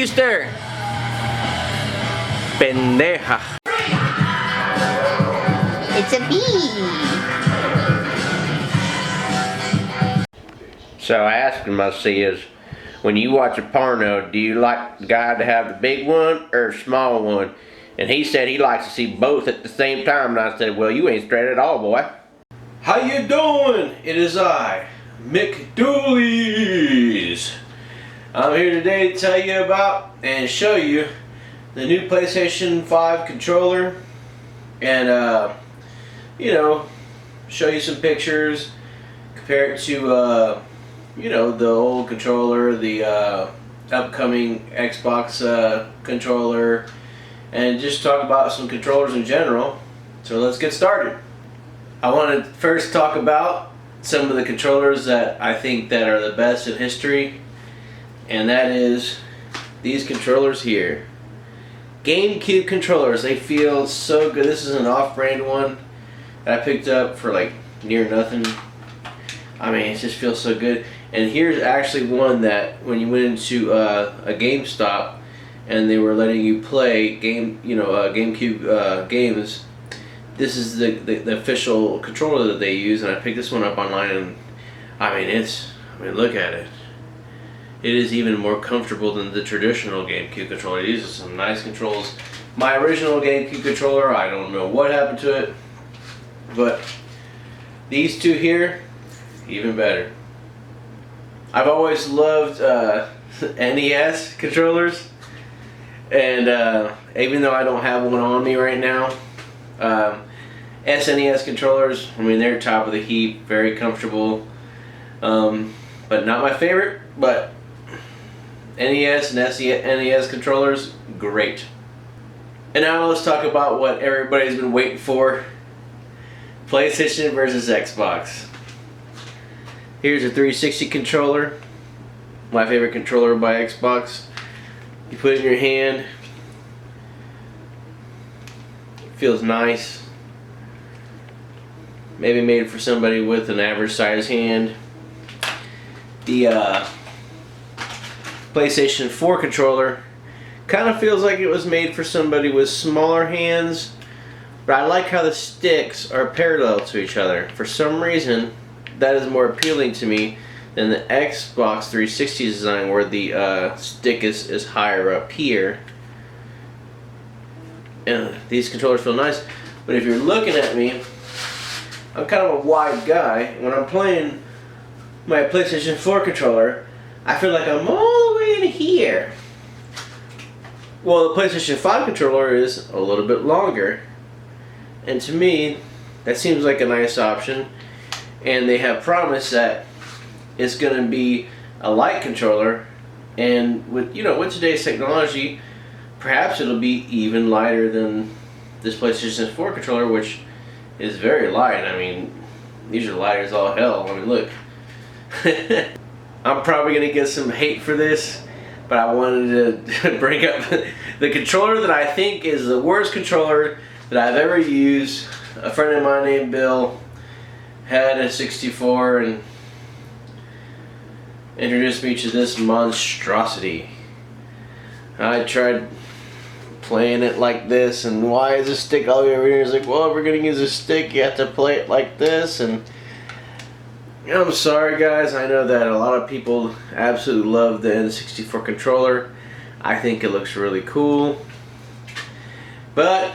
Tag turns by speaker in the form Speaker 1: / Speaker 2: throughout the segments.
Speaker 1: hiciste? Pendeja.
Speaker 2: It's a bee.
Speaker 1: So I asked him, I says, when you watch a porno, do you like the guy to have the big one or the small one? And he said he likes to see both at the same time. And I said, well, you ain't straight at all, boy. How you doing? It is I, Mick Dooley's. I'm here today to tell you about and show you the new PlayStation 5 controller. And, you know, show you some pictures, compare it to, you know, the old controller, the upcoming Xbox controller, and just talk about some controllers in general. So let's get started. I want to first talk about some of the controllers that I think that are the best in history, and that is these controllers here. Gamecube controllers. They feel so good. This is an off-brand one that I picked up for like near nothing. I mean, it just feels so good. And here's actually one that when you went into a GameStop and they were letting you play GameCube games, this is the official controller that they use, and I picked this one up online, and I mean look at it. It is even more comfortable than the traditional GameCube controller. These are some nice controls. My original GameCube controller, I don't know what happened to it, but these two here, even better. I've always loved NES controllers, and even though I don't have one on me right now, SNES controllers, I mean, they're top of the heap, very comfortable, but not my favorite, but NES and SNES controllers, great. And now let's talk about what everybody's been waiting for, PlayStation versus Xbox. Here's a 360 controller, my favorite controller by Xbox. You put it in your hand, it feels nice. Maybe made for somebody with an average size hand. The PlayStation 4 controller kind of feels like it was made for somebody with smaller hands, but I like how the sticks are parallel to each other. For some reason, that is more appealing to me than the Xbox 360 design, where the stick is higher up here. And these controllers feel nice, but if you're looking at me, I'm kind of a wide guy. When I'm playing my PlayStation 4 controller, I feel like I'm all the way in here. Well, the PlayStation 5 controller is a little bit longer, and to me, that seems like a nice option. And they have promised that it's going to be a light controller, and with today's technology, perhaps it'll be even lighter than this PlayStation 4 controller, which is very light. I mean, these are light as all hell. I mean, look. I'm probably going to get some hate for this, but I wanted to bring up the controller that I think is the worst controller that I've ever used. A friend of mine named Bill had a 64 and introduced me to this monstrosity. I tried playing it like this, and why is this stick all the way over here? It's like, well, if we're gonna use a stick, you have to play it like this. And I'm sorry guys, I know that a lot of people absolutely love the N64 controller. I think it looks really cool, but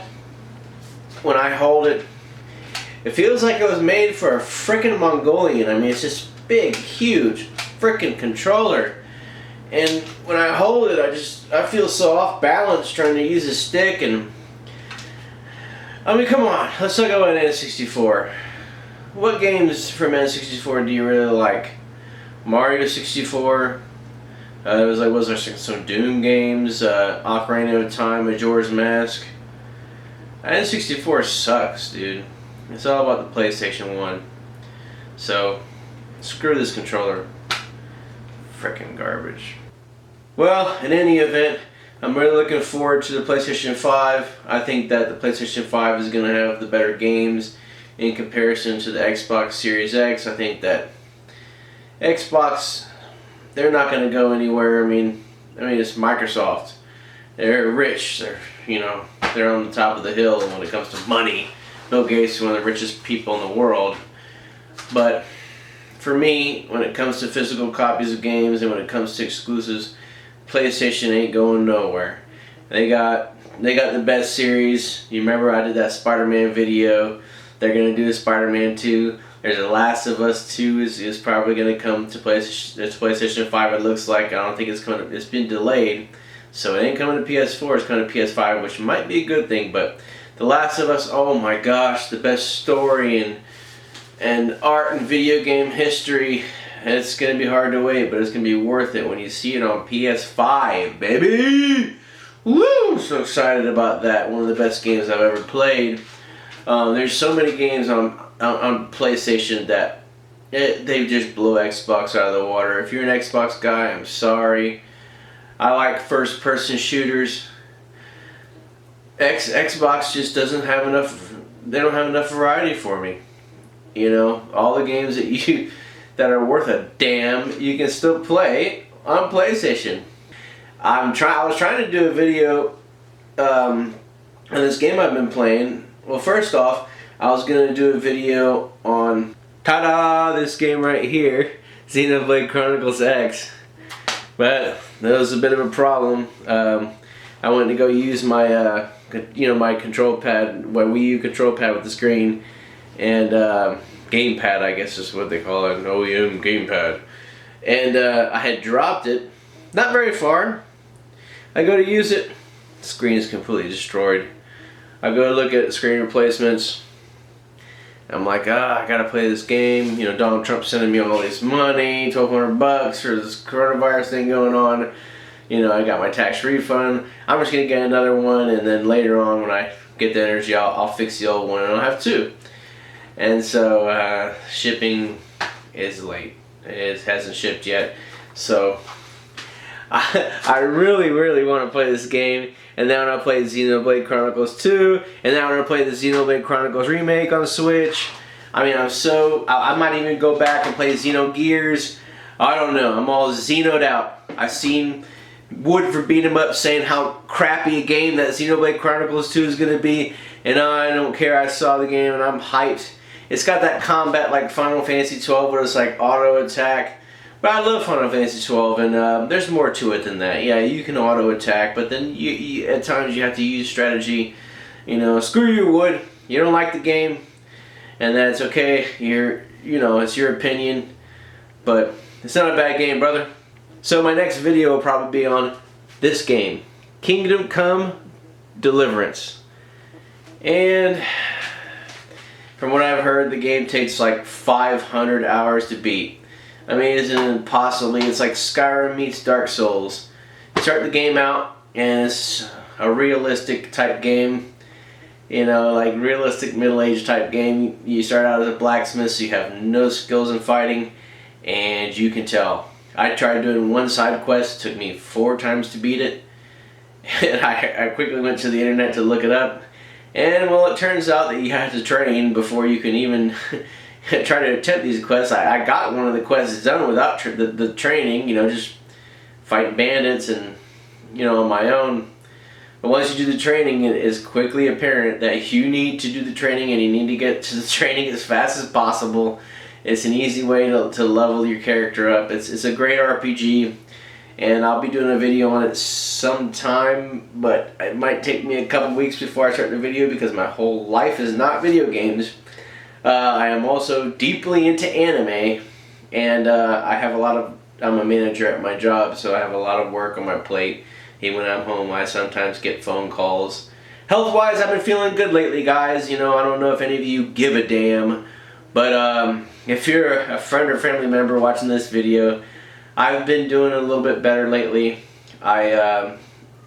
Speaker 1: when I hold it, it feels like it was made for a frickin' Mongolian. I mean, it's this big, huge frickin' controller. And when I hold it, I feel so off balance trying to use a stick. And I mean, come on, let's talk about N64. What games from N64 do you really like? Mario 64. Was there some Doom games? Ocarina of Time, Majora's Mask. N64 sucks, dude. It's all about the PlayStation 1. So, screw this controller. Frickin' garbage. Well, in any event, I'm really looking forward to the PlayStation 5. I think that the PlayStation 5 is going to have the better games in comparison to the Xbox Series X. I think that Xbox, they're not going to go anywhere. I mean, I mean, it's Microsoft. They're rich. They're on the top of the hill when it comes to money. Bill Gates is one of the richest people in the world. But for me, when it comes to physical copies of games and when it comes to exclusives, PlayStation ain't going nowhere. They got the best series. You remember I did that Spider-Man video. They're gonna do a Spider-Man 2. There's a Last of Us 2 is probably gonna come to PlayStation. It's PlayStation 5. It looks like. I don't think it's coming. It's been delayed, so it ain't coming to PS4. It's coming to PS5, which might be a good thing. But The Last of Us, oh my gosh, the best story and art and video game history. It's gonna be hard to wait, but it's gonna be worth it when you see it on PS5, baby. Woo! So excited about that. One of the best games I've ever played. There's so many games on PlayStation that they just blow Xbox out of the water. If you're an Xbox guy, I'm sorry. I like first-person shooters. Xbox just doesn't have enough. They don't have enough variety for me. You know, all the games that are worth a damn, you can still play on PlayStation. I was trying to do a video on this game I've been playing. Well, first off, I was gonna do a video on this game right here, Xenoblade Chronicles X. But that was a bit of a problem. I went to go use my my control pad, my Wii U control pad with the screen, and gamepad, I guess is what they call it, an OEM gamepad. And I had dropped it, not very far. I go to use it, the screen is completely destroyed. I go to look at screen replacements. I'm like, I gotta play this game. You know, Donald Trump sending me all this money, $1,200 for this coronavirus thing going on. You know, I got my tax refund. I'm just gonna get another one, and then later on, when I get the energy, I'll fix the old one, and I'll have two. And so shipping is late. It hasn't shipped yet. So I really, really want to play this game. And then I play Xenoblade Chronicles 2. And then I want to play the Xenoblade Chronicles remake on Switch. I mean, I might even go back and play Xenogears. I don't know. I'm all Xenoed out. I've seen Wood for Beat 'em Up saying how crappy a game that Xenoblade Chronicles 2 is going to be. And I don't care. I saw the game and I'm hyped. It's got that combat like Final Fantasy 12 where it's like auto attack. But I love Final Fantasy 12, and there's more to it than that. Yeah, you can auto attack, but then you at times you have to use strategy. You know, screw you, Wood. You don't like the game, and that's okay. It's your opinion, but it's not a bad game, brother. So my next video will probably be on this game, Kingdom Come Deliverance, and from what I've heard, the game takes like 500 hours to beat. I mean, it's like Skyrim meets Dark Souls. You start the game out, and it's a realistic type game. You know, like realistic middle-aged type game. You start out as a blacksmith, so you have no skills in fighting, and you can tell. I tried doing one side quest, it took me 4 times to beat it, and I quickly went to the internet to look it up, and well, it turns out that you have to train before you can even try to attempt these quests. I got one of the quests done without the training, you know, just fighting bandits and, you know, on my own. But once you do the training, it is quickly apparent that you need to do the training and you need to get to the training as fast as possible. It's an easy way to level your character up. It's a great RPG, and I'll be doing a video on it sometime, but it might take me a couple weeks before I start the video because my whole life is not video games. I am also deeply into anime, and I'm a manager at my job, so I have a lot of work on my plate. Even when I'm home, I sometimes get phone calls. Health-wise, I've been feeling good lately, guys. You know, I don't know if any of you give a damn, but if you're a friend or family member watching this video, I've been doing a little bit better lately. I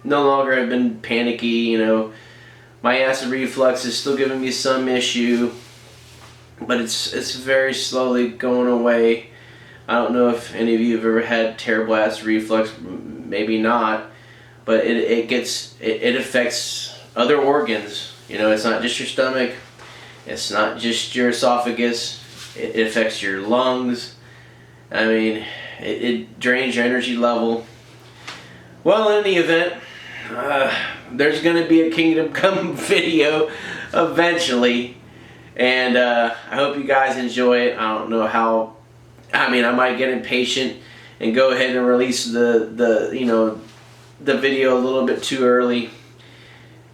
Speaker 1: no longer have been panicky, you know. My acid reflux is still giving me some issue, but it's very slowly going away. I don't know if any of you have ever had terrible acid reflux, maybe not, but it affects other organs. You know, it's not just your stomach, it's not just your esophagus, it affects your lungs. I mean, it drains your energy level. Well, in the event, there's going to be a Kingdom Come video eventually, and I hope you guys enjoy it. I don't know how. I mean, I might get impatient and go ahead and release the video a little bit too early,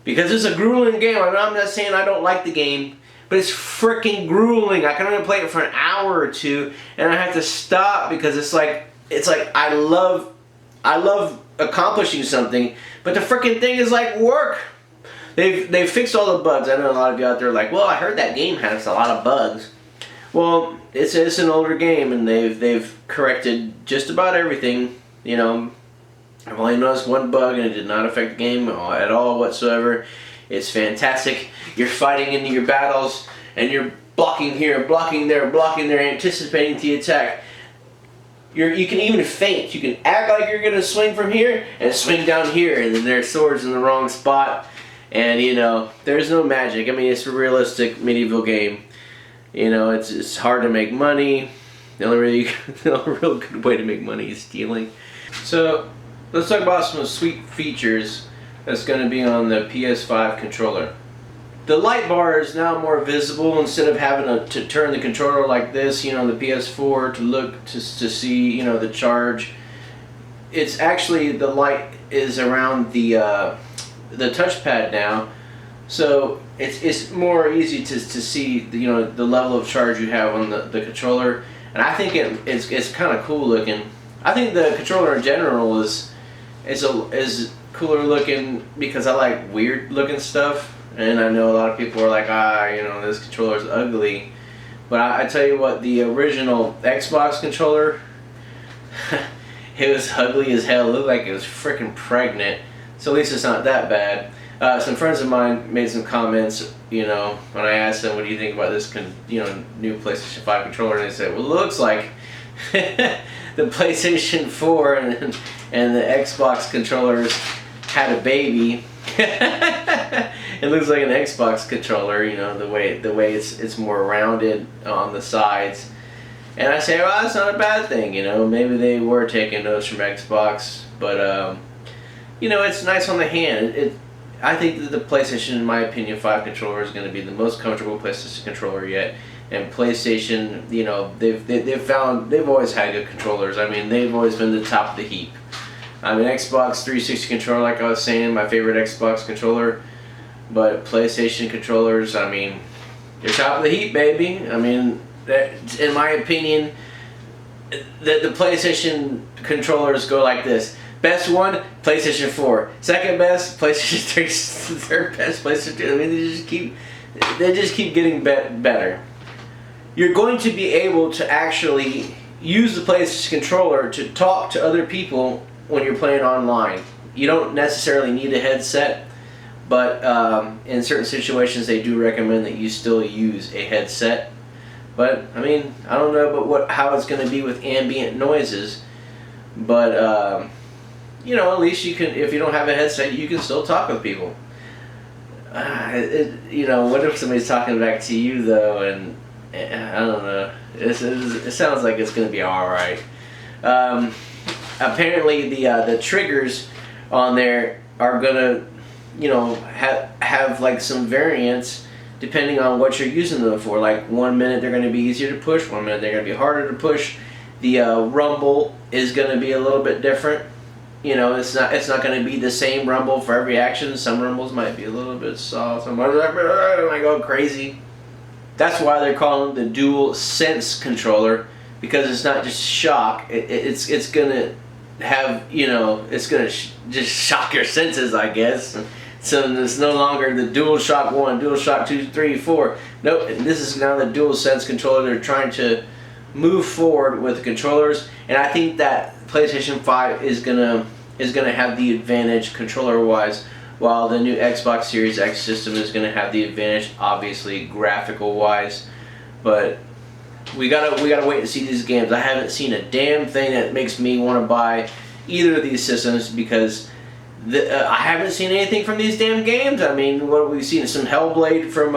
Speaker 1: because it's a grueling game. I'm not saying I don't like the game, but it's freaking grueling. I can only play it for an hour or two, and I have to stop because it's like I love accomplishing something, but the freaking thing is like work. They've fixed all the bugs. I know a lot of you out there are like, well, I heard that game has a lot of bugs. Well, it's an older game, and they've corrected just about everything. You know, I've only noticed one bug, and it did not affect the game at all whatsoever. It's fantastic. You're fighting into your battles, and you're blocking here, blocking there, anticipating the attack. You can even feint. You can act like you're going to swing from here and swing down here, and then there's swords in the wrong spot. And, you know, there's no magic. I mean, it's a realistic medieval game. You know, it's hard to make money. The only real good way to make money is stealing. So, let's talk about some sweet features that's going to be on the PS5 controller. The light bar is now more visible instead of having to turn the controller like this, you know, the PS4 to look to see, you know, the charge. It's actually, the light is around the touchpad now, so it's more easy to see, you know, the level of charge you have on the controller, and I think it's kind of cool looking. I think the controller in general is cooler looking because I like weird looking stuff. And I know a lot of people are like, you know, this controller is ugly. But I tell you what, the original Xbox controller, it was ugly as hell. It looked like it was freaking pregnant. So at least it's not that bad. Some friends of mine made some comments, you know, when I asked them, what do you think about this, new PlayStation 5 controller? And they said, well, it looks like the PlayStation 4 and the Xbox controllers had a baby. It looks like an Xbox controller, you know, the way it's more rounded on the sides. And I say, well, that's not a bad thing, you know. Maybe they were taking notes from Xbox, but you know, it's nice on the hand. I think that the PlayStation, in my opinion, 5 controller is going to be the most comfortable PlayStation controller yet. And PlayStation, you know, they've always had good controllers. I mean, they've always been the top of the heap. I mean, Xbox 360 controller, like I was saying, my favorite Xbox controller. But PlayStation controllers, I mean, they're top of the heap, baby. I mean, in my opinion, the PlayStation controllers go like this. Best one, PlayStation 4. Second best, PlayStation 3. Third best, PlayStation 2. I mean, they just keep getting better. You're going to be able to actually use the PlayStation controller to talk to other people when you're playing online. You don't necessarily need a headset, but in certain situations they do recommend that you still use a headset. But I mean, I don't know about how it's going to be with ambient noises, but you know, at least you can, if you don't have a headset, you can still talk with people. You know, what if somebody's talking back to you though, and I don't know. It sounds like it's going to be all right. Apparently the triggers on there are gonna, you know, have like some variance depending on what you're using them for. Like 1 minute they're gonna be easier to push, 1 minute they're gonna be harder to push. The rumble is gonna be a little bit different. You know, it's not gonna be the same rumble for every action. Some rumbles might be a little bit soft. Some might go crazy. That's why they're calling it the dual sense controller, because it's not just shock. It's gonna have, you know, it's gonna just shock your senses, I guess. So it's no longer the dual shock 1, dual shock 2, 3, 4. Nope, this is now the dual sense controller. They're trying to move forward with the controllers, and I think that PlayStation 5 is gonna have the advantage controller wise, while the new Xbox Series X system is gonna have the advantage, obviously graphical wise. But we gotta wait to see these games. I haven't seen a damn thing that makes me want to buy either of these systems, because I haven't seen anything from these damn games. I mean, what have we seen? Some Hellblade from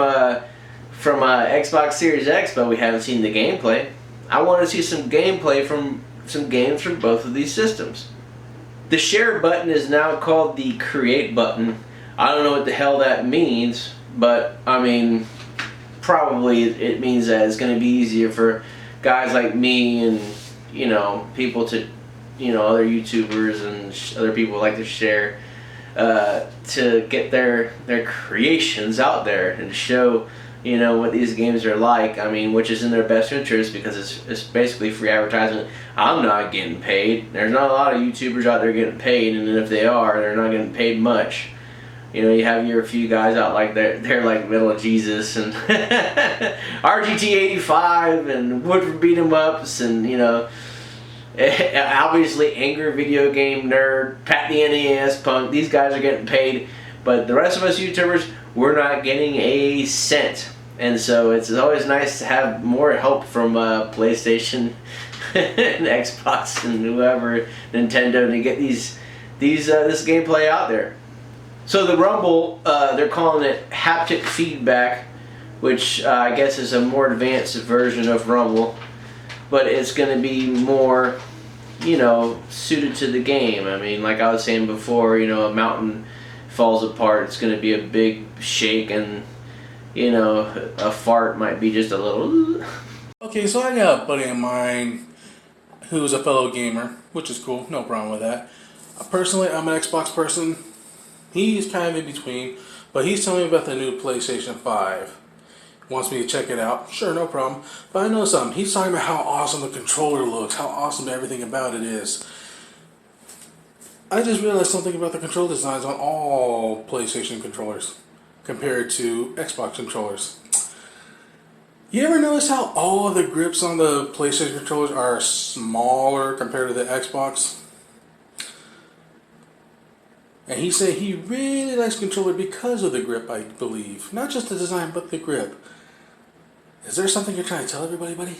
Speaker 1: Xbox Series X, but we haven't seen the gameplay. I want to see some gameplay from some games from both of these systems. The share button is now called the create button. I don't know what the hell that means, but I mean, probably it means that it's going to be easier for guys like me and, you know, people to, you know, other YouTubers and other people like to share, to get their creations out there and show, you know, what these games are like. I mean, which is in their best interest because it's basically free advertisement. I'm not getting paid. There's not a lot of YouTubers out there getting paid, and if they are, they're not getting paid much. You know, you have your few guys out like they're like Middle of Jesus and RGT85 and Woodford beat 'em ups and, you know, obviously Angry Video Game Nerd, Pat the NES Punk. These guys are getting paid, but the rest of us YouTubers, we're not getting a cent. And so it's always nice to have more help from PlayStation and Xbox and whoever, Nintendo, to get this gameplay out there. So the Rumble, they're calling it Haptic Feedback, which I guess is a more advanced version of Rumble, but it's going to be more, you know, suited to the game. I mean, like I was saying before, you know, a mountain falls apart, it's going to be a big shake, and, you know, a fart might be just a little.
Speaker 3: Okay, so I got a buddy of mine who's a fellow gamer, which is cool, no problem with that. Personally, I'm an Xbox person. He's kind of in between, but he's telling me about the new PlayStation 5. Wants me to check it out. Sure, no problem. But I know something. He's talking about how awesome the controller looks, how awesome everything about it is. I just realized something about the control designs on all PlayStation controllers compared to Xbox controllers. You ever notice how all of the grips on the PlayStation controllers are smaller compared to the Xbox? And he said he really likes the controller because of the grip, I believe. Not just the design, but the grip. Is there something you're trying to tell everybody, buddy?